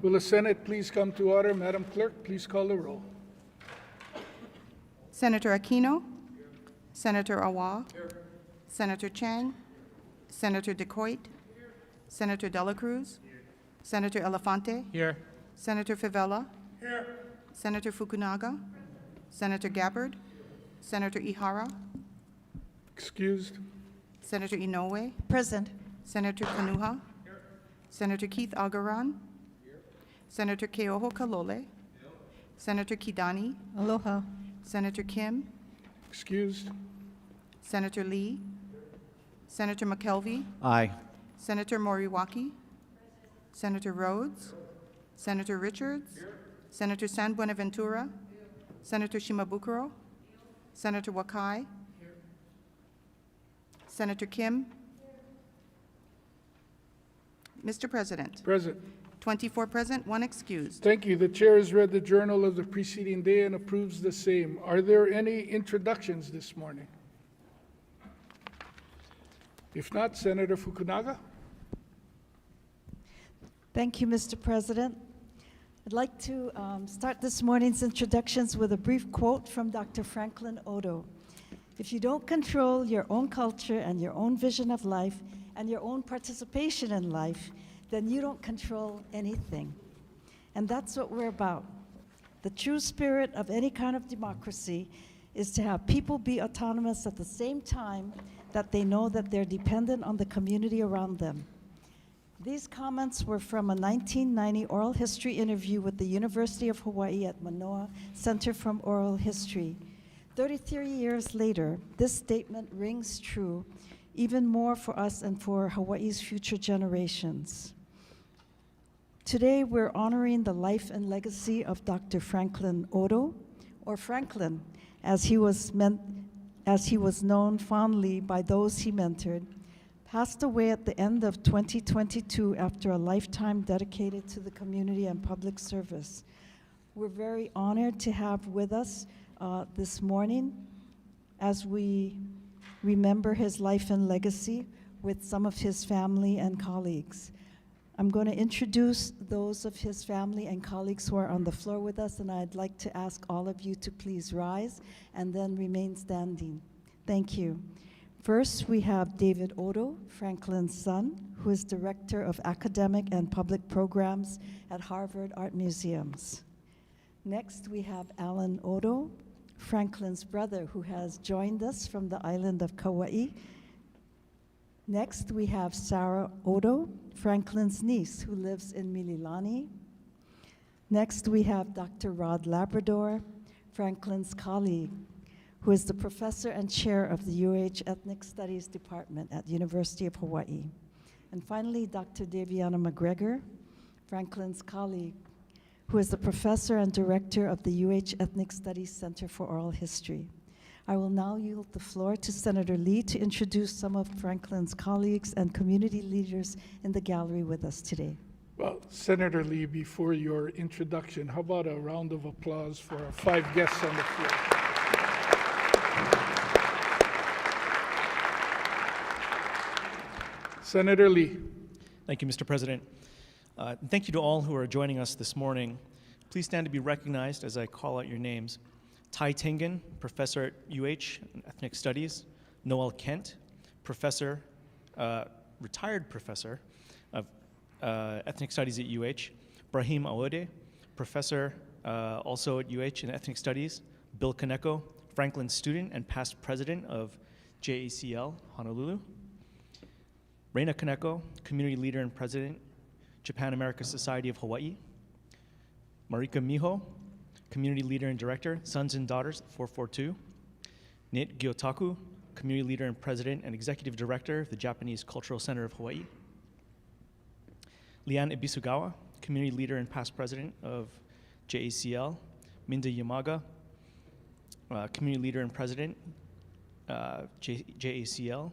Will the Senate please come to order? Madam Clerk, please call the roll. Senator Aquino, Senator Awa, Senator Chang, Senator DeCoit, Senator Dela Cruz, Senator Elefante, Here. Senator Favela, Senator Fukunaga, Senator Gabbard, Senator Ihara, Excused. Senator Inoue, Present. Senator Kanuha, Senator Keith Agaran, Senator Keoho Kalole, Senator Kidani, Aloha. Senator Kim, Excused. Senator Lee, Senator McKelvey, Aye. Senator Moriwaki, Senator Rhodes, Senator Richards, Senator San Buenaventura, Senator Shimabukuro, Senator Wakai, Senator Kim. Mr. President, Present. 24 present, 1 excused. Thank you. The chair has read the journal of the preceding day and approves the same. Are there any introductions this morning? If not, Senator Fukunaga. Thank you, Mr. President. I'd like to start this morning's introductions with a brief quote from Dr. Franklin Odo. If you don't control your own culture and your own vision of life and your own participation in life, then you don't control anything. And that's what we're about. The true spirit of any kind of democracy is to have people be autonomous at the same time that they know that they're dependent on the community around them. These comments were from a 1990 oral history interview with the University of Hawaii at Manoa Center for Oral History. 33 years later, this statement rings true even more for us and for Hawaii's future generations. Today, we're honoring the life and legacy of Dr. Franklin Odo, or Franklin, as he was known fondly by those he mentored, passed away at the end of 2022 after a lifetime dedicated to the community and public service. We're very honored to have with us this morning as we remember his life and legacy with some of his family and colleagues. I'm going to introduce those of his family and colleagues who are on the floor with us, and I'd like to ask all of you to please rise and then remain standing. Thank you. First, we have David Odo, Franklin's son, who is Director of Academic and Public Programs at Harvard Art Museums. Next, we have Alan Odo, Franklin's brother, who has joined us from the island of Kauai. Next, we have Sarah Odo, Franklin's niece, who lives in Mililani. Next, we have Dr. Rod Labrador, Franklin's colleague, who is the professor and chair of the UH Ethnic Studies Department at University of Hawaii. And finally, Dr. Daviana McGregor, Franklin's colleague, who is the professor and director of the UH Ethnic Studies Center for Oral History. I will now yield the floor to Senator Lee to introduce some of Franklin's colleagues and community leaders in the gallery with us today. Well, Senator Lee, before your introduction, how about a round of applause for our 5 guests on the floor? Senator Lee. Thank you, Mr. President. And thank you to all who are joining us this morning. Please stand to be recognized as I call out your names. Tai Tengen, Professor at UH in Ethnic Studies. Noel Kent, Professor, retired Professor of Ethnic Studies at UH. Brahim Aode, Professor also at UH in Ethnic Studies. Bill Kaneko, Franklin's student and past president of JACL, Honolulu. Reina Kaneko, community leader and president, Japan America Society of Hawaii. Marika Miho, community leader and director, Sons and Daughters 442. Nate Gyotaku, community leader and president and executive director of the Japanese Cultural Center of Hawaii. Leanne Ibisugawa, community leader and past president of JACL. Minda Yamaga, community leader and president, JACL.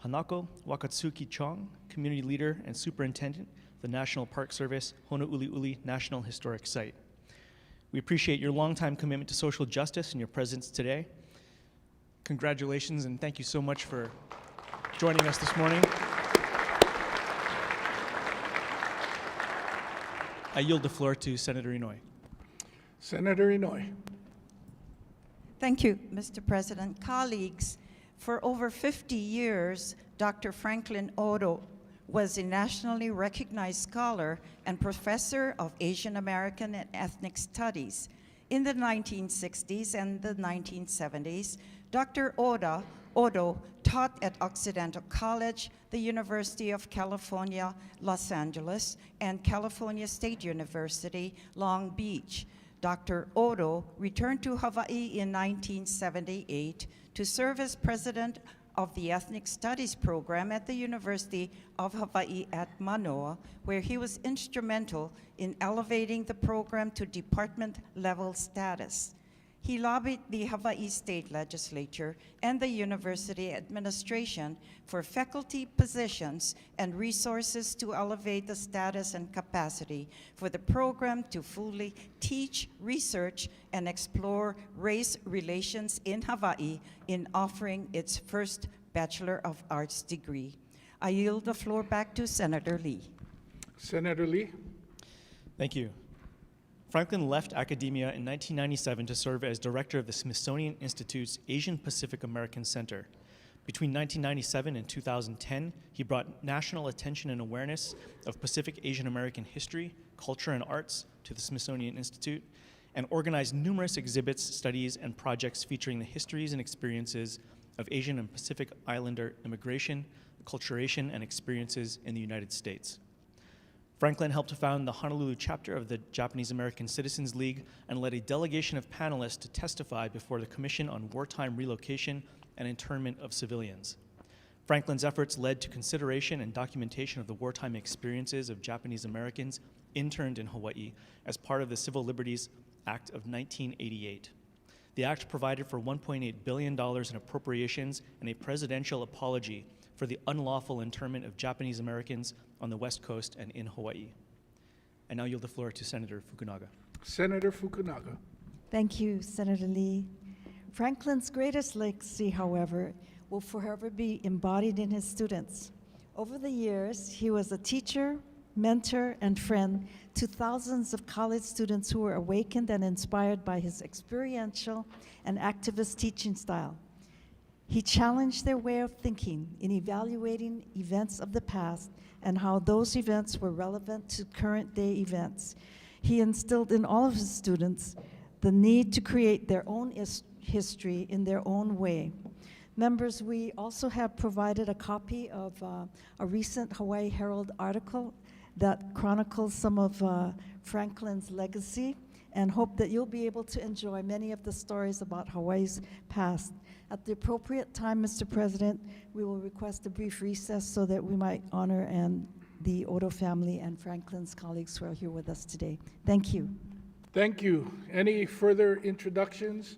Hanako Wakatsuki Chong, community leader and superintendent, the National Park Service, Honouliuli National Historic Site. We appreciate your longtime commitment to social justice and your presence today. Congratulations and thank you so much for joining us this morning. I yield the floor to Senator Inouye. Senator Inouye. Thank you, Mr. President. Colleagues, for over 50 years, Dr. Franklin Odo was a nationally recognized scholar and professor of Asian American and ethnic studies. In the 1960s and the 1970s, Dr. Odo taught at Occidental College, the University of California, Los Angeles, and California State University, Long Beach. Dr. Odo returned to Hawaii in 1978 to serve as president of the Ethnic Studies program at the University of Hawaii at Manoa, where he was instrumental in elevating the program to department-level status. He lobbied the Hawaii State Legislature and the university administration for faculty positions and resources to elevate the status and capacity for the program to fully teach, research, and explore race relations in Hawaii in offering its first Bachelor of Arts degree. I yield the floor back to Senator Lee. Senator Lee. Thank you. Franklin left academia in 1997 to serve as director of the Smithsonian Institute's Asian Pacific American Center. Between 1997 and 2010, he brought national attention and awareness of Pacific Asian American history, culture, and arts to the Smithsonian Institute, and organized numerous exhibits, studies, and projects featuring the histories and experiences of Asian and Pacific Islander immigration, acculturation, and experiences in the United States. Franklin helped to found the Honolulu chapter of the Japanese American Citizens League and led a delegation of panelists to testify before the Commission on Wartime Relocation and Internment of Civilians. Franklin's efforts led to consideration and documentation of the wartime experiences of Japanese Americans interned in Hawaii as part of the Civil Liberties Act of 1988. The act provided for $1.8 billion in appropriations and a presidential apology for the unlawful internment of Japanese Americans on the West Coast and in Hawaii. I now yield the floor to Senator Fukunaga. Senator Fukunaga. Thank you, Senator Lee. Franklin's greatest legacy, however, will forever be embodied in his students. Over the years, he was a teacher, mentor, and friend to thousands of college students who were awakened and inspired by his experiential and activist teaching style. He challenged their way of thinking in evaluating events of the past and how those events were relevant to current-day events. He instilled in all of his students the need to create their own history in their own way. Members, we also have provided a copy of a recent Hawaii Herald article that chronicles some of Franklin's legacy, and hope that you'll be able to enjoy many of the stories about Hawaii's past. At the appropriate time, Mr. President, we will request a brief recess so that we might honor the Odo family and Franklin's colleagues who are here with us today. Thank you. Thank you. Any further introductions?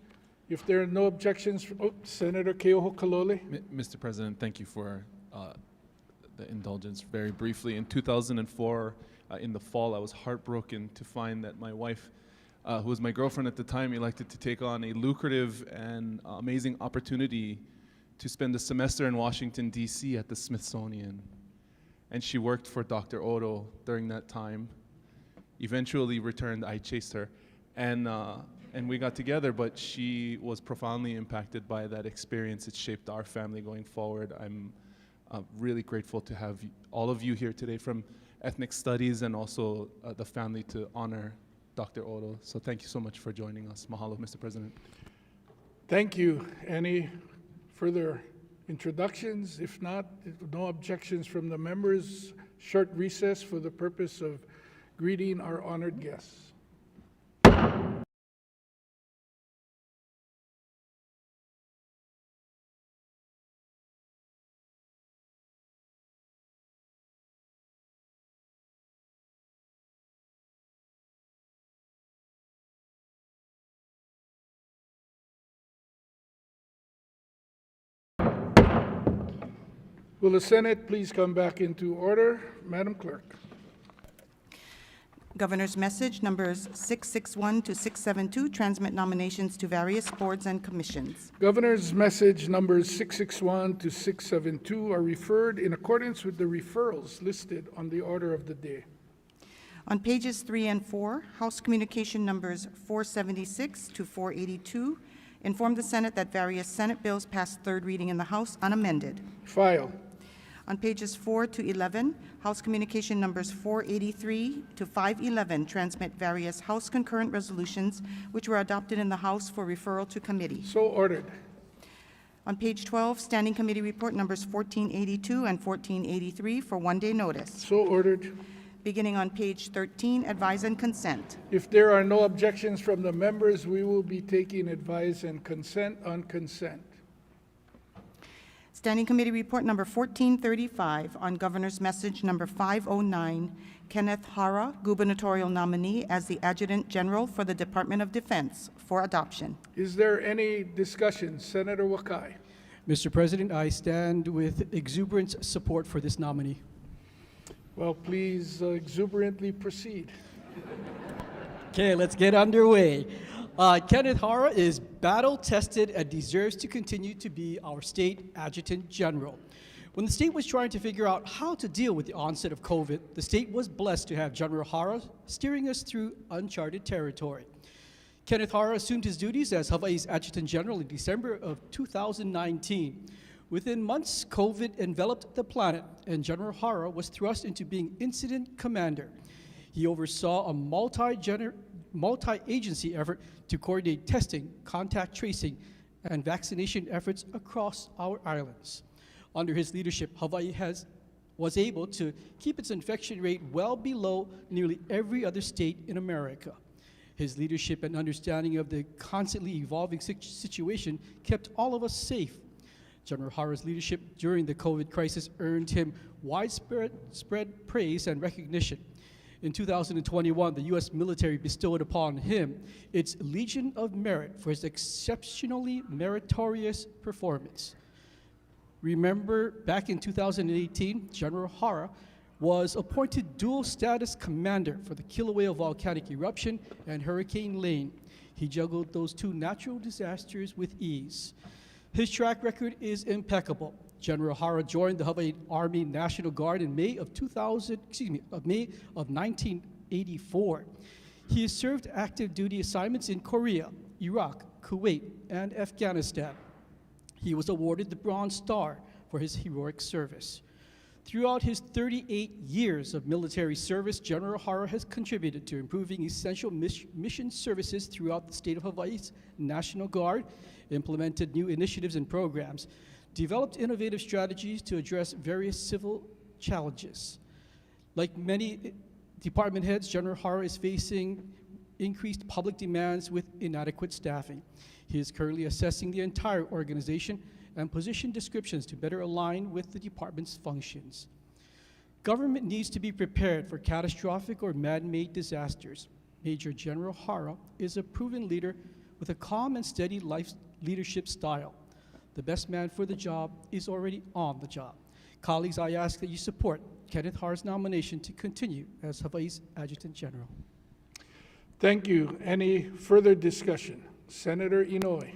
If there are no objections, Senator Keoho Kalole. Mr. President, thank you for the indulgence. Very briefly, in 2004, in the fall, I was heartbroken to find that my wife, who was my girlfriend at the time, elected to take on a lucrative and amazing opportunity to spend a semester in Washington, D.C. at the Smithsonian. And she worked for Dr. Odo during that time. Eventually returned, I chased her, and we got together, but she was profoundly impacted by that experience. It shaped our family going forward. I'm really grateful to have all of you here today from Ethnic Studies and also the family to honor Dr. Odo. So thank you so much for joining us. Mahalo, Mr. President. Thank you. Any further introductions? If not, no objections from the members. Short recess for the purpose of greeting our honored guests. Will the Senate please come back into order? Madam Clerk. Governor's message numbers 661 to 672, transmit nominations to various boards and commissions. Governor's message numbers 661 to 672 are referred in accordance with the referrals listed on the order of the day. On pages 3 and 4, House Communication numbers 476 to 482 inform the Senate that various Senate bills passed third reading in the House unamended. File. On pages 4 to 11, House Communication numbers 483 to 511 transmit various House concurrent resolutions which were adopted in the House for referral to committee. So ordered. On page 12, Standing Committee Report numbers 1482 and 1483 for one-day notice. So ordered. Beginning on page 13, Advise and Consent. If there are no objections from the members, we will be taking advice and consent on consent. Standing Committee Report number 1435 on Governor's Message number 509, Kenneth Hara, gubernatorial nominee as the Adjutant General for the Department of Defense, for adoption. Is there any discussion? Senator Wakai. Mr. President, I stand with exuberant support for this nominee. Well, please exuberantly proceed. Okay, let's get underway. Kenneth Hara is battle-tested and deserves to continue to be our state adjutant general. When the state was trying to figure out how to deal with the onset of COVID, the state was blessed to have General Hara steering us through uncharted territory. Kenneth Hara assumed his duties as Hawaii's adjutant general in December of 2019. Within months, COVID enveloped the planet, and General Hara was thrust into being incident commander. He oversaw a multi-agency effort to coordinate testing, contact tracing, and vaccination efforts across our islands. Under his leadership, Hawaii was able to keep its infection rate well below nearly every other state in America. His leadership and understanding of the constantly evolving situation kept all of us safe. General Hara's leadership during the COVID crisis earned him widespread praise and recognition. In 2021, the U.S. military bestowed upon him its Legion of Merit for his exceptionally meritorious performance. Remember, back in 2018, General Hara was appointed dual status commander for the Kilauea volcanic eruption and Hurricane Lane. He juggled those two natural disasters with ease. His track record is impeccable. General Hara joined the Hawaii Army National Guard in May of 1984. He has served active duty assignments in Korea, Iraq, Kuwait, and Afghanistan. He was awarded the Bronze Star for his heroic service. Throughout his 38 years of military service, General Hara has contributed to improving essential mission services throughout the state of Hawaii's National Guard, implemented new initiatives and programs, developed innovative strategies to address various civil challenges. Like many department heads, General Hara is facing increased public demands with inadequate staffing. He is currently assessing the entire organization and position descriptions to better align with the department's functions. Government needs to be prepared for catastrophic or man-made disasters. Major General Hara is a proven leader with a calm and steady leadership style. The best man for the job is already on the job. Colleagues, I ask that you support Kenneth Hara's nomination to continue as Hawaii's Adjutant General. Thank you. Any further discussion? Senator Inouye.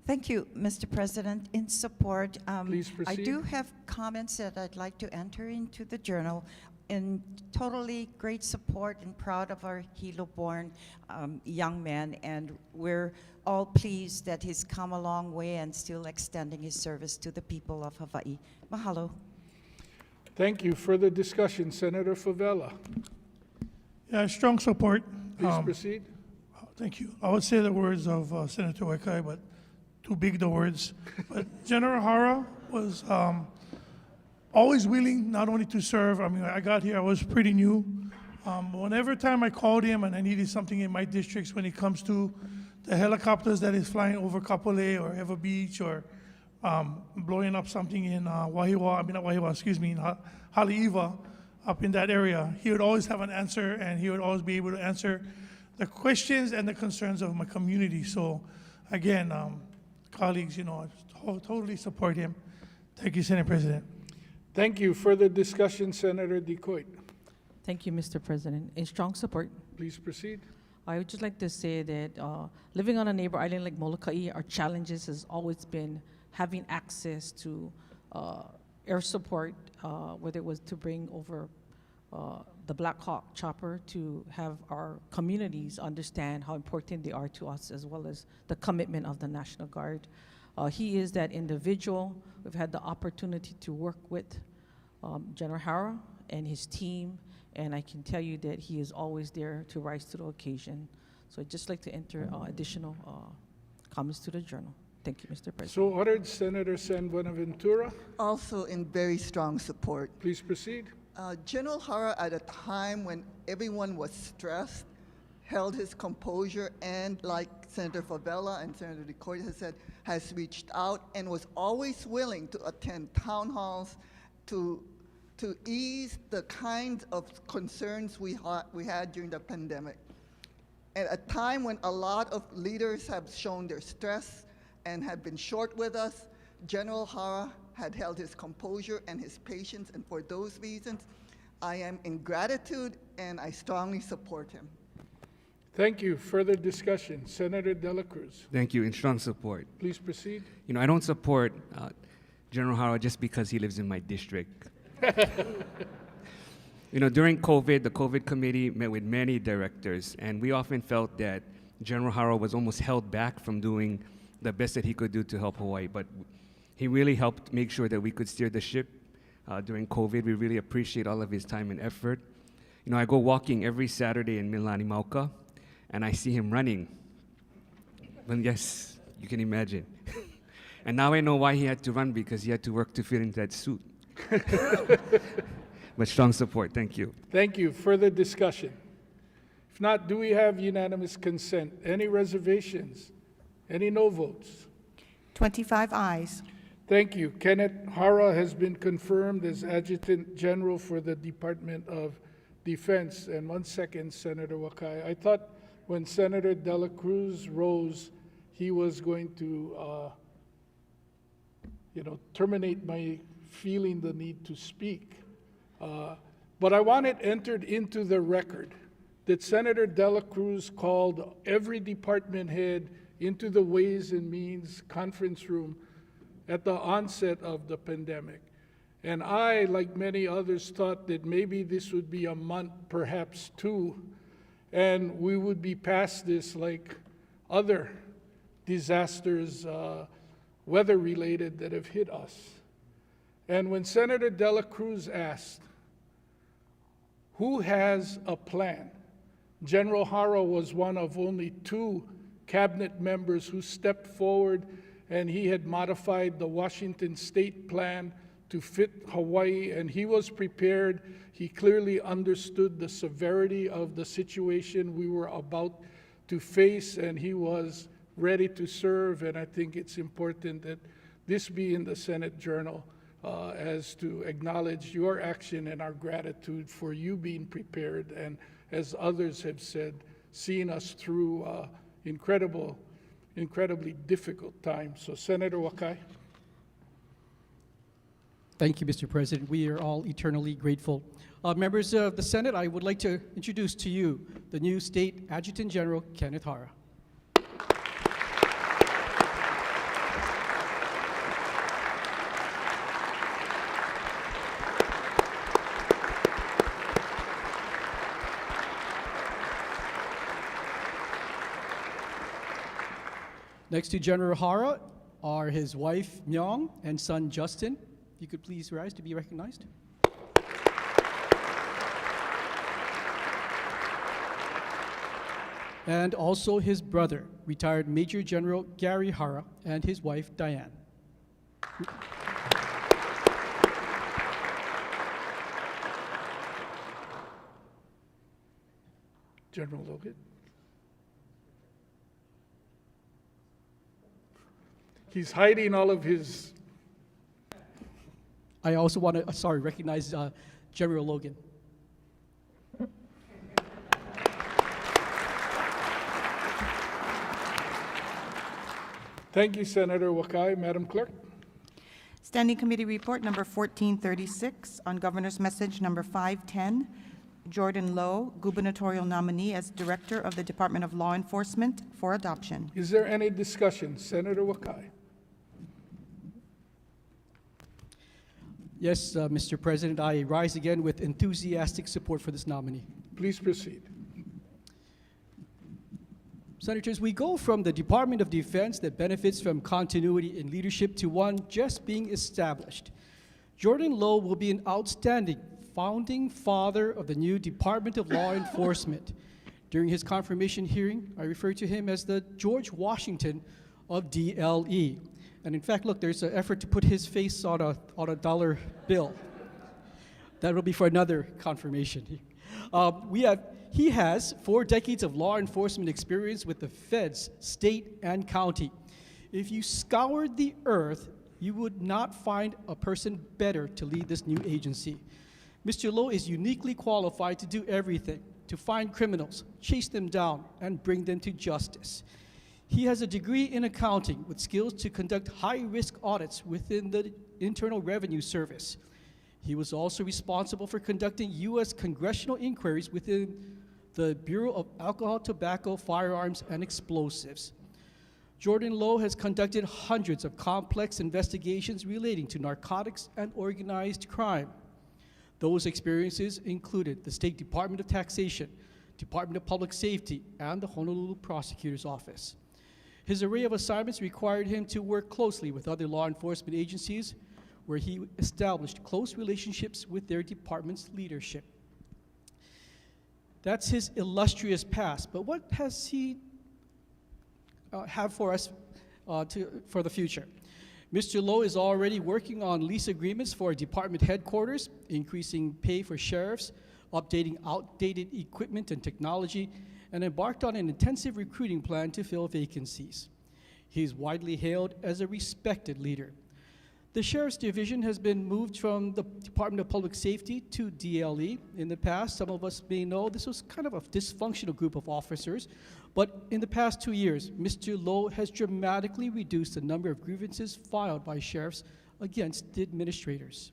Thank you, Mr. President. In support, Please I proceed. do have comments that I'd like to enter into the journal. In totally great support and proud of our Hilo-born young man, and we're all pleased that he's come a long way and still extending his service to the people of Hawaii. Mahalo. Thank you. Further discussion? Senator Favela. Yeah, strong support. Please proceed. Thank you. I would say the words of Senator Wakai, but too big the words. But General Hara was always willing not only to serve. I mean, I got here, I was pretty new. Whenever time I called him and I needed something in my districts when it comes to the helicopters that is flying over Kapolei or Ewa Beach or blowing up something in Haleiwa, up in that area, he would always have an answer, and he would always be able to answer the questions and the concerns of my community. So again, colleagues, I totally support him. Thank you, Senate President. Thank you. Further discussion? Senator DeCoit. Thank you, Mr. President. In strong support, Please proceed. I would just like to say that living on a neighbor island like Molokai, our challenges has always been having access to air support, whether it was to bring over the Black Hawk chopper to have our communities understand how important they are to us, as well as the commitment of the National Guard. He is that individual. We've had the opportunity to work with General Hara and his team, and I can tell you that he is always there to rise to the occasion. So I'd just like to enter additional comments to the journal. Thank you, Mr. President. So ordered. Senator San Buenaventura, Also in very strong support. please proceed. General Hara, at a time when everyone was stressed, held his composure and, like Senator Favela and Senator DeCoya has said, has reached out and was always willing to attend town halls to ease the kinds of concerns we had during the pandemic. At a time when a lot of leaders have shown their stress and have been short with us, General Hara had held his composure and his patience, and for those reasons, I am in gratitude and I strongly support him. Thank you. Further discussion. Senator De La Cruz, Thank you, in strong support. please proceed. You know, I don't support General Hara just because he lives in my district. You know, during COVID, the COVID committee met with many directors, and we often felt that General Hara was almost held back from doing the best that he could do to help Hawaii, but he really helped make sure that we could steer the ship during COVID. We really appreciate all of his time and effort. You know, I go walking every Saturday in Milani Mauka, and I see him running. Well, yes, you can imagine. And now I know why he had to run, because he had to work to fit into that suit. But strong support, thank you. Thank you. Further discussion. If not, do we have unanimous consent? Any reservations? Any no votes? 25 ayes. Thank you. Kenneth Hara has been confirmed as Adjutant General for the Department of Defense. And 1 second, Senator Wakai. I thought when Senator De La Cruz rose, he was going to, terminate my feeling the need to speak. But I want it entered into the record that Senator De La Cruz called every department head into the Ways and Means conference room at the onset of the pandemic. And I, like many others, thought that maybe this would be a month, perhaps two, and we would be past this like other disasters, weather-related, that have hit us. And when Senator De La Cruz asked, who has a plan? General Hara was one of only 2 cabinet members who stepped forward, and he had modified the Washington state plan to fit Hawaii, and he was prepared. He clearly understood the severity of the situation we were about to face, and he was ready to serve. And I think it's important that this be in the Senate Journal as to acknowledge your action and our gratitude for you being prepared, and as others have said, seeing us through incredibly difficult times. So Senator Wakai. Thank you, Mr. President. We are all eternally grateful. Members of the Senate, I would like to introduce to you the new State Adjutant General, Kenneth Hara. Next to General Hara are his wife, Myung, and son, Justin. If you could please rise to be recognized. And also his brother, retired Major General Gary Hara, and his wife, Diane. General Logan. He's hiding all of his. I also want to, recognize General Logan. Thank you, Senator Wakai. Madam Clerk. Standing Committee Report number 1436 on Governor's Message number 510, Jordan Lowe, gubernatorial nominee as Director of the Department of Law Enforcement, for adoption. Is there any discussion? Senator Wakai. Yes, Mr. President, I rise again with enthusiastic support for this nominee. Please proceed. Senators, we go from the Department of Defense that benefits from continuity in leadership to one just being established. Jordan Lowe will be an outstanding founding father of the new Department of Law Enforcement. During his confirmation hearing, I referred to him as the George Washington of DLE. And in fact, look, there's an effort to put his face on a dollar bill. That will be for another confirmation. He has 4 decades of law enforcement experience with the feds, state, and county. If you scoured the earth, you would not find a person better to lead this new agency. Mr. Lowe is uniquely qualified to do everything, to find criminals, chase them down, and bring them to justice. He has a degree in accounting with skills to conduct high-risk audits within the Internal Revenue Service. He was also responsible for conducting U.S. congressional inquiries within the Bureau of Alcohol, Tobacco, Firearms, and Explosives. Jordan Lowe has conducted hundreds of complex investigations relating to narcotics and organized crime. Those experiences included the State Department of Taxation, Department of Public Safety, and the Honolulu Prosecutor's Office. His array of assignments required him to work closely with other law enforcement agencies, where he established close relationships with their department's leadership. That's his illustrious past, but what has he have for us for the future? Mr. Lowe is already working on lease agreements for department headquarters, increasing pay for sheriffs, updating outdated equipment and technology, and embarked on an intensive recruiting plan to fill vacancies. He is widely hailed as a respected leader. The Sheriff's Division has been moved from the Department of Public Safety to DLE. In the past, some of us may know this was kind of a dysfunctional group of officers, but in the past 2 years, Mr. Lowe has dramatically reduced the number of grievances filed by sheriffs against the administrators.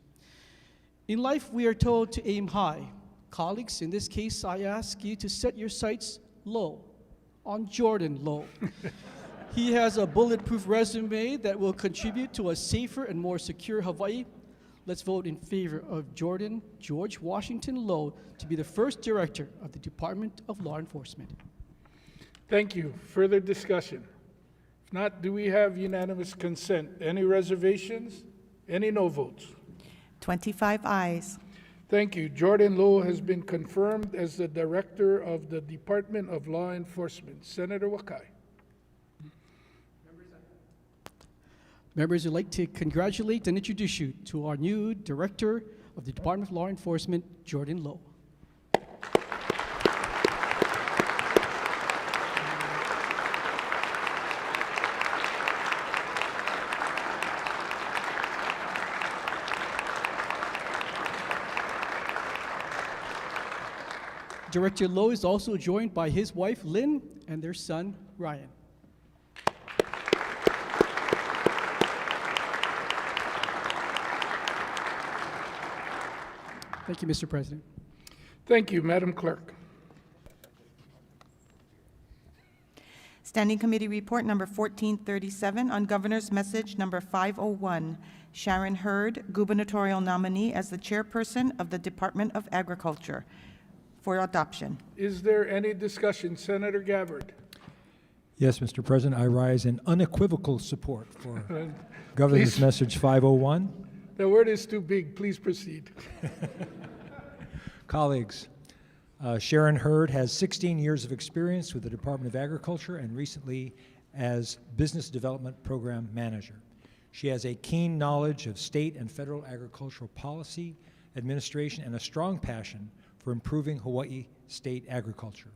In life, we are told to aim high. Colleagues, in this case, I ask you to set your sights low, on Jordan Lowe. He has a bulletproof resume that will contribute to a safer and more secure Hawaii. Let's vote in favor of George Washington Lowe to be the first director of the Department of Law Enforcement. Thank you. Further discussion? If not, do we have unanimous consent? Any reservations? Any no votes? 25 ayes. Thank you. Jordan Lowe has been confirmed as the director of the Department of Law Enforcement. Senator Wakai. Members, I'd like to congratulate and introduce you to our new Director of the Department of Law Enforcement, Jordan Lowe. Director Lowe is also joined by his wife, Lynn, and their son, Ryan. Thank you, Mr. President. Thank you, Madam Clerk. Standing Committee Report number 1437 on Governor's Message number 501, Sharon Hurd, gubernatorial nominee as the chairperson of the Department of Agriculture, for adoption. Is there any discussion? Senator Gabbard. Yes, Mr. President, I rise in unequivocal support for Governor's Please. Message 501. The word is too big. Please proceed. Colleagues, Sharon Hurd has 16 years of experience with the Department of Agriculture and recently as Business Development Program Manager. She has a keen knowledge of state and federal agricultural policy, administration, and a strong passion for improving Hawaii state agriculture.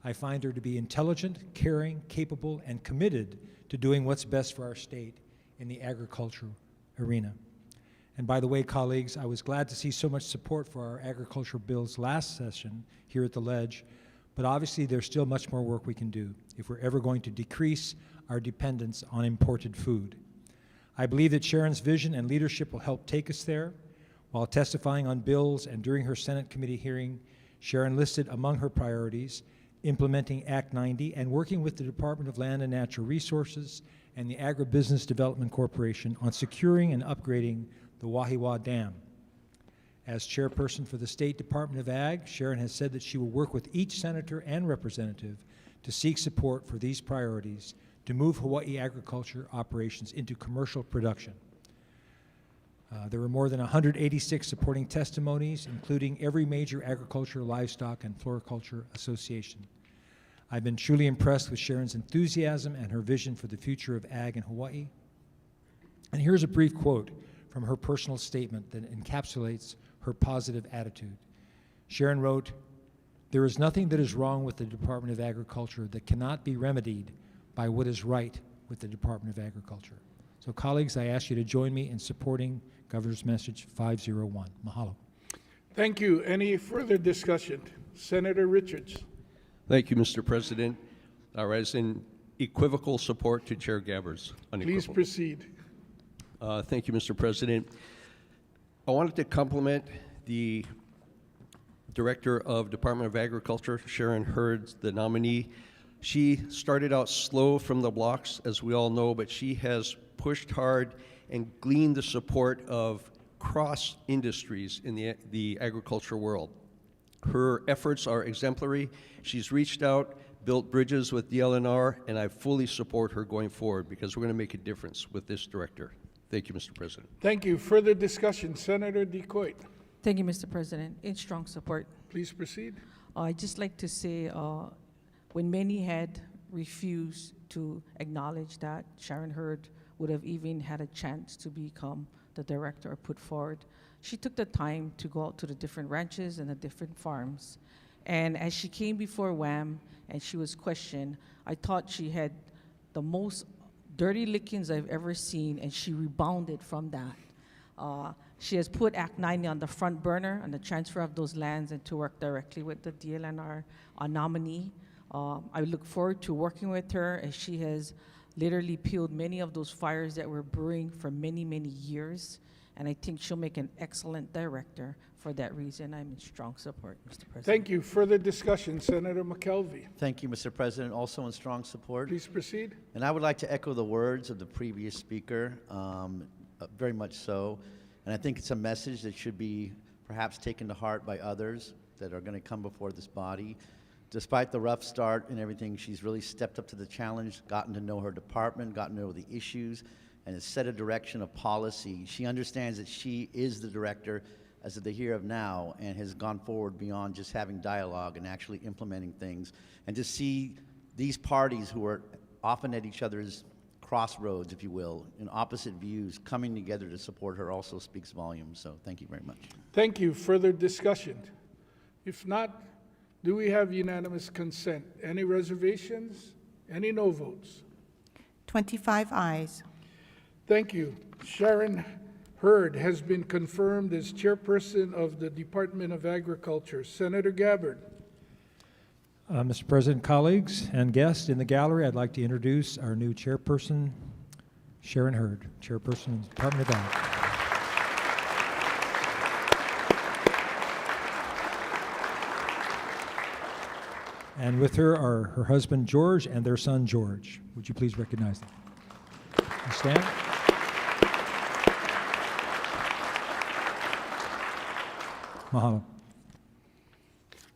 I find her to be intelligent, caring, capable, and committed to doing what's best for our state in the agricultural arena. And by the way, colleagues, I was glad to see so much support for our agricultural bills last session here at the Ledge, but obviously there's still much more work we can do if we're ever going to decrease our dependence on imported food. I believe that Sharon's vision and leadership will help take us there. While testifying on bills and during her Senate committee hearing, Sharon listed among her priorities implementing Act 90 and working with the Department of Land and Natural Resources and the Agribusiness Development Corporation on securing and upgrading the Wahiwa Dam. As chairperson for the State Department of Ag, Sharon has said that she will work with each senator and representative to seek support for these priorities to move Hawaii agriculture operations into commercial production. There were more than 186 supporting testimonies, including every major agriculture, livestock, and floriculture association. I've been truly impressed with Sharon's enthusiasm and her vision for the future of ag in Hawaii. And here's a brief quote from her personal statement that encapsulates her positive attitude. Sharon wrote, "There is nothing that is wrong with the Department of Agriculture that cannot be remedied by what is right with the Department of Agriculture." So colleagues, I ask you to join me in supporting Governor's Message 501. Mahalo. Thank you. Any further discussion? Senator Richards. Thank you, Mr. President. I rise in equivocal support to Chair Gabbard's Please unequivocal. proceed. Thank you, Mr. President. I wanted to compliment the Director of Department of Agriculture, Sharon Hurd, the nominee. She started out slow from the blocks, as we all know, but she has pushed hard and gleaned the support of cross industries in the agriculture world. Her efforts are exemplary. She's reached out, built bridges with DLNR, and I fully support her going forward because we're going to make a difference with this director. Thank you, Mr. President. Thank you. Further discussion? Senator DeCoit. Thank you, Mr. President. In strong support. Please proceed. I'd just like to say, when many had refused to acknowledge that Sharon Hurd would have even had a chance to become the director or put forward, she took the time to go out to the different ranches and the different farms. And as she came before WAM and she was questioned, I thought she had the most dirty lickings I've ever seen, and she rebounded from that. She has put Act 90 on the front burner on the transfer of those lands and to work directly with the DLNR nominee. I look forward to working with her as she has literally peeled many of those fires that were brewing for many, many years. And I think she'll make an excellent director. For that reason, I'm in strong support, Mr. President. Thank you. Further discussion? Senator McKelvey. Thank you, Mr. President. Also in strong support. Please proceed. And I would like to echo the words of the previous speaker, very much so. And I think it's a message that should be perhaps taken to heart by others that are going to come before this body. Despite the rough start and everything, she's really stepped up to the challenge, gotten to know her department, gotten to know the issues, and has set a direction of policy. She understands that she is the director as of the here of now, and has gone forward beyond just having dialogue and actually implementing things. And to see these parties who are often at each other's crossroads, if you will, in opposite views, coming together to support her also speaks volumes. So thank you very much. Thank you. Further discussion? If not, do we have unanimous consent? Any reservations? Any no votes? 25 ayes. Thank you. Sharon Hurd has been confirmed as chairperson of the Department of Agriculture. Senator Gabbard. Mr. President, colleagues, and guests in the gallery, I'd like to introduce our new chairperson, Sharon Hurd, chairperson of the Department of Ag. And with her are her husband, George, and their son, George. Would you please recognize them? Stand. Mahalo.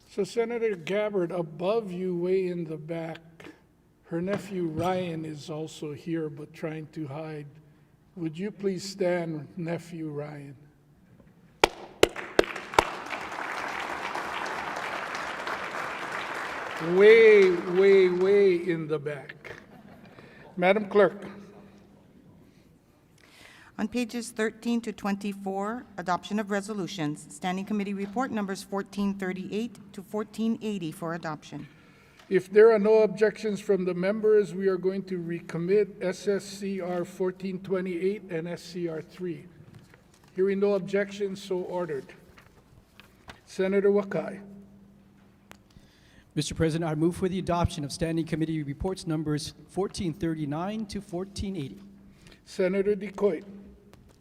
So Senator Gabbard, above you, way in the back, her nephew Ryan is also here but trying to hide. Would you please stand, nephew Ryan? Way, way, way in the back. Madam Clerk. On pages 13 to 24, adoption of resolutions. Standing Committee Report numbers 1438 to 1480 for adoption. If there are no objections from the members, we are going to recommit SSCR 1428 and SCR 3. Hearing no objections, so ordered. Senator Wakai. Mr. President, I move for the adoption of Standing Committee Reports numbers 1439 to 1480. Senator DeCoit.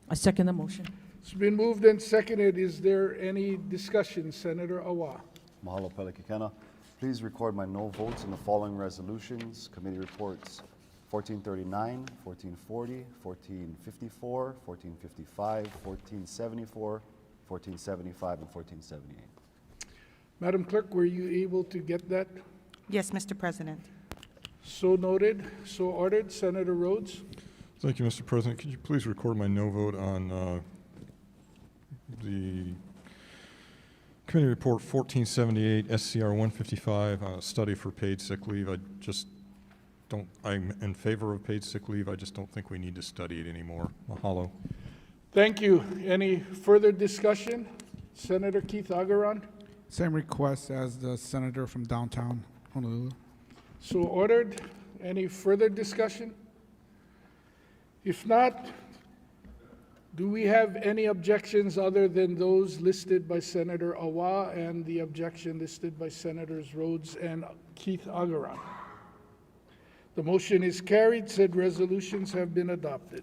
I second the motion. It's been moved and seconded. Is there any discussion? Senator Awa. Mahalo Pelekekena. Please record my no votes on the following resolutions. Committee reports 1439, 1440, 1454, 1455, 1474, 1475, and 1478. Madam Clerk, were you able to get that? Yes, Mr. President. So noted, so ordered. Senator Rhodes? Thank you, Mr. President. Could you please record my no vote on the Committee Report 1478, SCR 155, study for paid sick leave? I just don't, I'm in favor of paid sick leave. I just don't think we need to study it anymore. Mahalo. Thank you. Any further discussion? Senator Keith Agaran? Same request as the senator from downtown Honolulu. So ordered. Any further discussion? If not, do we have any objections other than those listed by Senator Awa and the objection listed by Senators Rhodes and Keith Agaran? The motion is carried. Said resolutions have been adopted.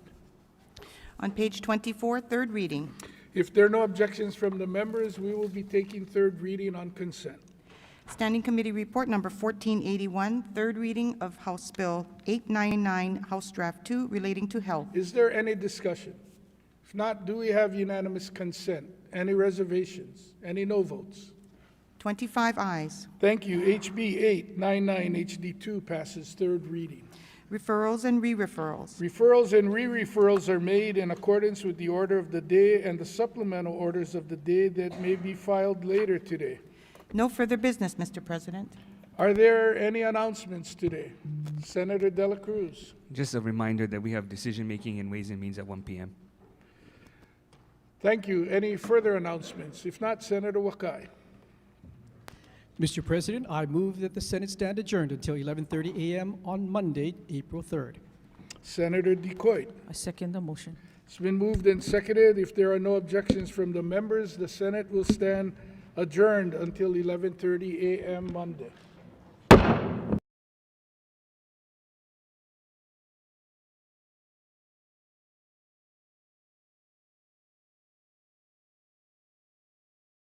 On page 24, third reading. If there are no objections from the members, we will be taking third reading on consent. Standing Committee Report number 1481, third reading of House Bill 899, House Draft 2, relating to health. Is there any discussion? If not, do we have unanimous consent? Any reservations? Any no votes? 25 ayes. Thank you. HB 899 HD2 passes third reading. Referrals and re-referrals. Referrals and re-referrals are made in accordance with the order of the day and the supplemental orders of the day that may be filed later today. No further business, Mr. President. Are there any announcements today? Senator De La Cruz. Just a reminder that we have decision-making in Ways and Means at 1 p.m. Thank you. Any further announcements? If not, Senator Wakai. Mr. President, I move that the Senate stand adjourned until 11:30 a.m. on Monday, April 3rd. Senator DeCoit. I second the motion. It's been moved and seconded. If there are no objections from the members, the Senate will stand adjourned until 11:30 a.m. Monday.